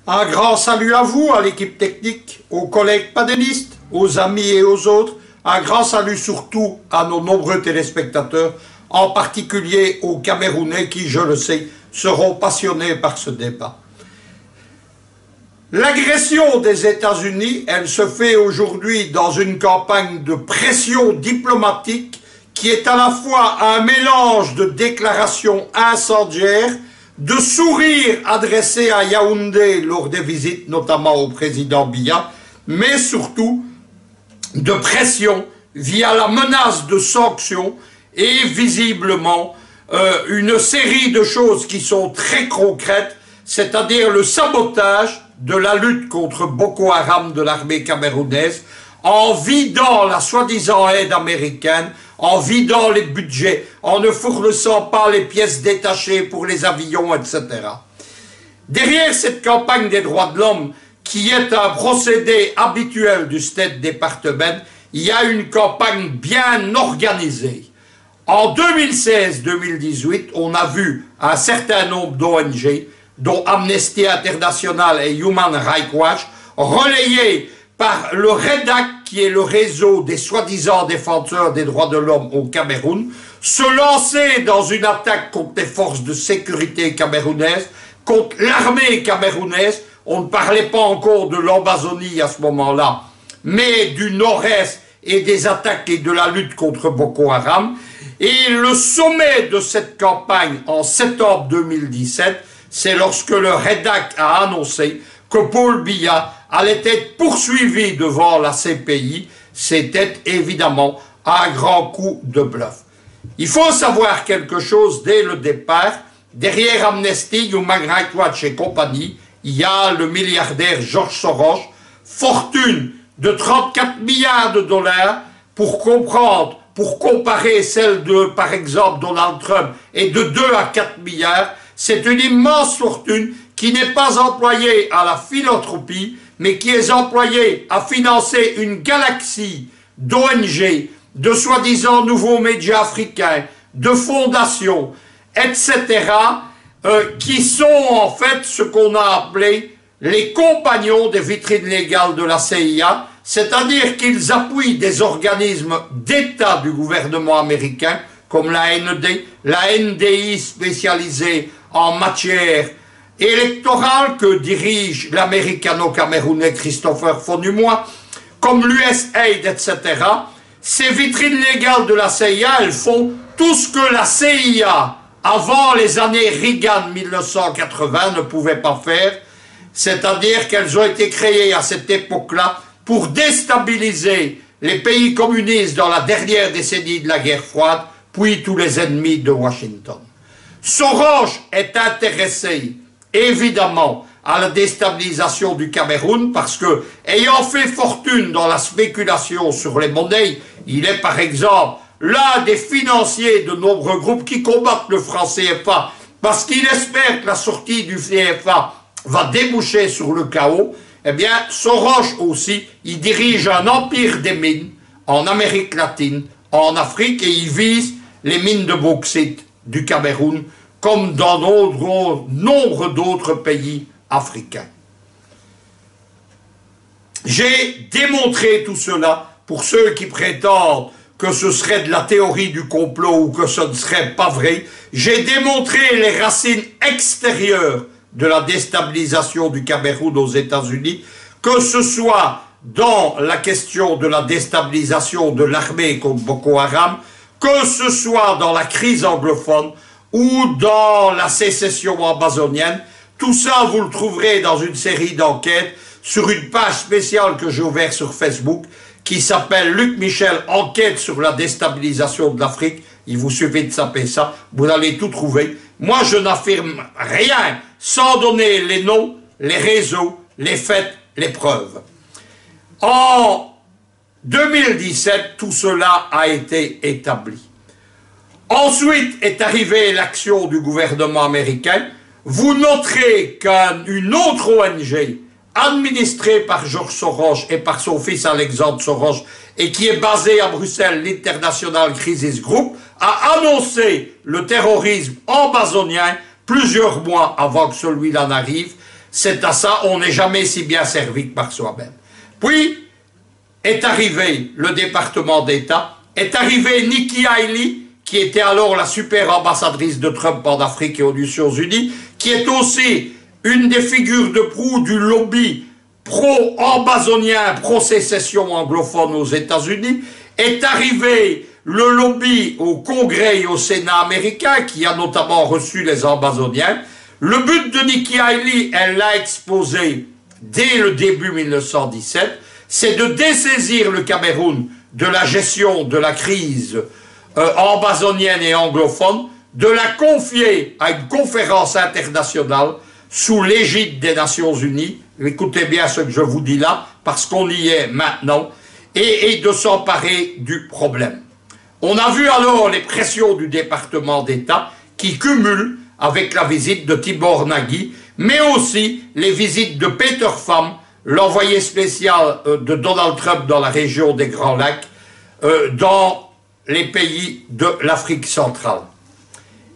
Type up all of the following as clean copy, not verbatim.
Un grand salut à vous, à l'équipe technique, aux collègues panélistes, aux amis et aux autres. Un grand salut surtout à nos nombreux téléspectateurs, en particulier aux Camerounais qui, je le sais, seront passionnés par ce débat. L'agression des États-Unis, elle se fait aujourd'hui dans une campagne de pression diplomatique qui est à la fois un mélange de déclarations incendiaires, de sourires adressés à Yaoundé lors des visites notamment au président Biya, mais surtout de pression via la menace de sanctions et visiblement une série de choses qui sont très concrètes, c'est-à-dire le sabotage de la lutte contre Boko Haram de l'armée camerounaise, en vidant la soi-disant aide américaine, en vidant les budgets, en ne fournissant pas les pièces détachées pour les avions, etc. Derrière cette campagne des droits de l'homme, qui est un procédé habituel du State Department, il y a une campagne bien organisée. En 2016-2018, on a vu un certain nombre d'ONG, dont Amnesty International et Human Rights Watch, relayés par le REDAC, qui est le réseau des soi-disant défenseurs des droits de l'homme au Cameroun, se lancer dans une attaque contre les forces de sécurité camerounaises, contre l'armée camerounaise. On ne parlait pas encore de l'Ambazonie à ce moment-là, mais du nord-est et des attaques et de la lutte contre Boko Haram. Et le sommet de cette campagne en septembre 2017, c'est lorsque le REDAC a annoncé que Paul Biya allait être poursuivi devant la CPI. C'était évidemment un grand coup de bluff. Il faut savoir quelque chose dès le départ. Derrière Amnesty, Human Rights Watch et compagnie, il y a le milliardaire George Soros, fortune de 34 milliards de dollars, pour comprendre, pour comparer celle de, par exemple, Donald Trump, et de 2 à 4 milliards, c'est une immense fortune qui n'est pas employée à la philanthropie, mais qui est employée à financer une galaxie d'ONG, de soi-disant nouveaux médias africains, de fondations, etc., qui sont en fait ce qu'on a appelé les compagnons des vitrines légales de la CIA, c'est-à-dire qu'ils appuient des organismes d'État du gouvernement américain, comme la NDI spécialisée en matière électorale que dirige l'américano-camerounais Christopher Fonumois, comme l'USAID, etc. Ces vitrines légales de la CIA, elles font tout ce que la CIA, avant les années Reagan 1980, ne pouvait pas faire, c'est-à-dire qu'elles ont été créées à cette époque-là pour déstabiliser les pays communistes dans la dernière décennie de la guerre froide, puis tous les ennemis de Washington. Soros est intéressé, évidemment, à la déstabilisation du Cameroun parce que, ayant fait fortune dans la spéculation sur les monnaies, il est par exemple l'un des financiers de nombreux groupes qui combattent le franc CFA parce qu'il espère que la sortie du CFA va déboucher sur le chaos. Eh bien, Soros aussi, il dirige un empire des mines en Amérique latine, en Afrique, et il vise les mines de bauxite du Cameroun, comme dans nombre d'autres pays africains. J'ai démontré tout cela pour ceux qui prétendent que ce serait de la théorie du complot ou que ce ne serait pas vrai. J'ai démontré les racines extérieures de la déstabilisation du Cameroun aux États-Unis, que ce soit dans la question de la déstabilisation de l'armée contre Boko Haram, que ce soit dans la crise anglophone ou dans la sécession ambazonienne. Tout ça, vous le trouverez dans une série d'enquêtes sur une page spéciale que j'ai ouverte sur Facebook qui s'appelle Luc Michel, enquête sur la déstabilisation de l'Afrique. Il vous suffit de taper ça, vous allez tout trouver. Moi, je n'affirme rien sans donner les noms, les réseaux, les faits, les preuves. En 2017, tout cela a été établi. Ensuite est arrivée l'action du gouvernement américain. Vous noterez qu'une autre ONG, administrée par George Soros et par son fils Alexandre Soros, et qui est basée à Bruxelles, l'International Crisis Group, a annoncé le terrorisme ambazonien plusieurs mois avant que celui-là n'arrive. c'est à ça, on n'est jamais si bien servi que par soi-même. Puis, est arrivé le département d'État, est arrivé Nikki Haley, qui était alors la super ambassadrice de Trump en Afrique et aux Nations Unies, qui est aussi une des figures de proue du lobby pro-ambazonien, pro-sécession anglophone aux États-Unis, est arrivé le lobby au Congrès et au Sénat américain, qui a notamment reçu les ambazoniens. Le but de Nikki Haley, elle l'a exposé dès le début 1917, c'est de dessaisir le Cameroun de la gestion de la crise ambazonienne et anglophone, de la confier à une conférence internationale sous l'égide des Nations Unies, écoutez bien ce que je vous dis là, parce qu'on y est maintenant, et de s'emparer du problème. On a vu alors les pressions du département d'État qui cumulent avec la visite de Tibor Nagy, mais aussi les visites de Peter Pham, l'envoyé spécial de Donald Trump dans la région des Grands Lacs, dans les pays de l'Afrique centrale.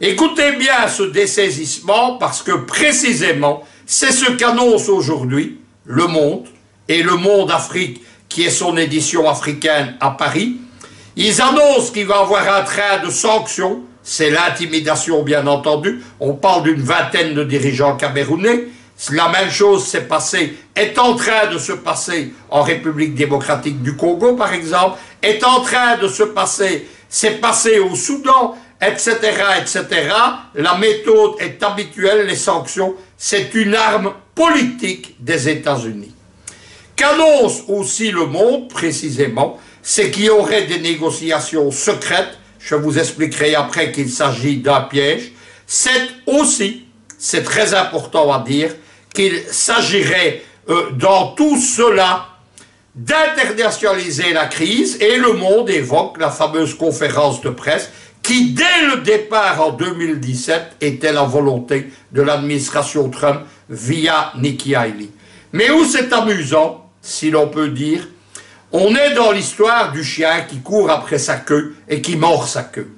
Écoutez bien ce dessaisissement parce que précisément c'est ce qu'annonce aujourd'hui Le Monde et Le Monde Afrique qui est son édition africaine à Paris. Ils annoncent qu'il va y avoir un train de sanctions, c'est l'intimidation bien entendu, on parle d'une vingtaine de dirigeants camerounais. La même chose est en train de se passer en République démocratique du Congo par exemple, est en train de se passer, c'est passé au Soudan, etc., etc. La méthode est habituelle, les sanctions, c'est une arme politique des États-Unis. Qu'annonce aussi Le Monde, précisément, c'est qu'il y aurait des négociations secrètes, je vous expliquerai après qu'il s'agit d'un piège. C'est aussi, c'est très important à dire, qu'il s'agirait dans tout cela d'internationaliser la crise, et Le Monde évoque la fameuse conférence de presse qui, dès le départ en 2017, était la volonté de l'administration Trump via Nikki Haley. Mais où c'est amusant, si l'on peut dire, on est dans l'histoire du chien qui court après sa queue et qui mord sa queue.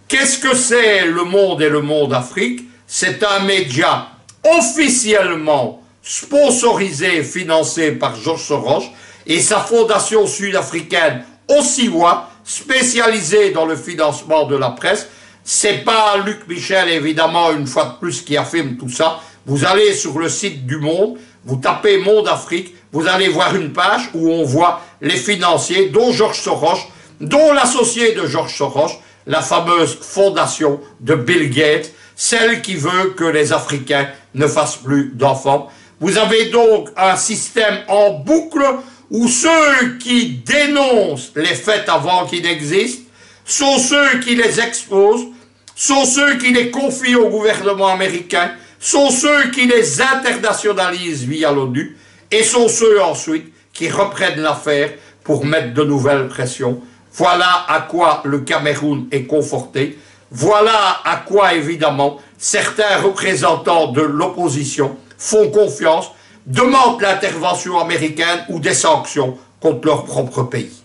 Qu'est-ce que c'est Le Monde et Le Monde Afrique? C'est un média officiellement sponsorisé et financé par George Soros et sa fondation sud-africaine Osiwa, spécialisée dans le financement de la presse. C'est pas Luc Michel, évidemment, une fois de plus, qui affirme tout ça. Vous allez sur le site du Monde, vous tapez Monde Afrique, vous allez voir une page où on voit les financiers, dont George Soros, dont l'associé de George Soros, la fameuse fondation de Bill Gates, celle qui veut que les Africains ne fassent plus d'enfants. Vous avez donc un système en boucle où ceux qui dénoncent les faits avant qu'ils n'existent sont ceux qui les exposent, sont ceux qui les confient au gouvernement américain, sont ceux qui les internationalisent via l'ONU, et sont ceux ensuite qui reprennent l'affaire pour mettre de nouvelles pressions. Voilà à quoi le Cameroun est conforté. Voilà à quoi, évidemment, certains représentants de l'opposition font confiance, demandent l'intervention américaine ou des sanctions contre leur propre pays.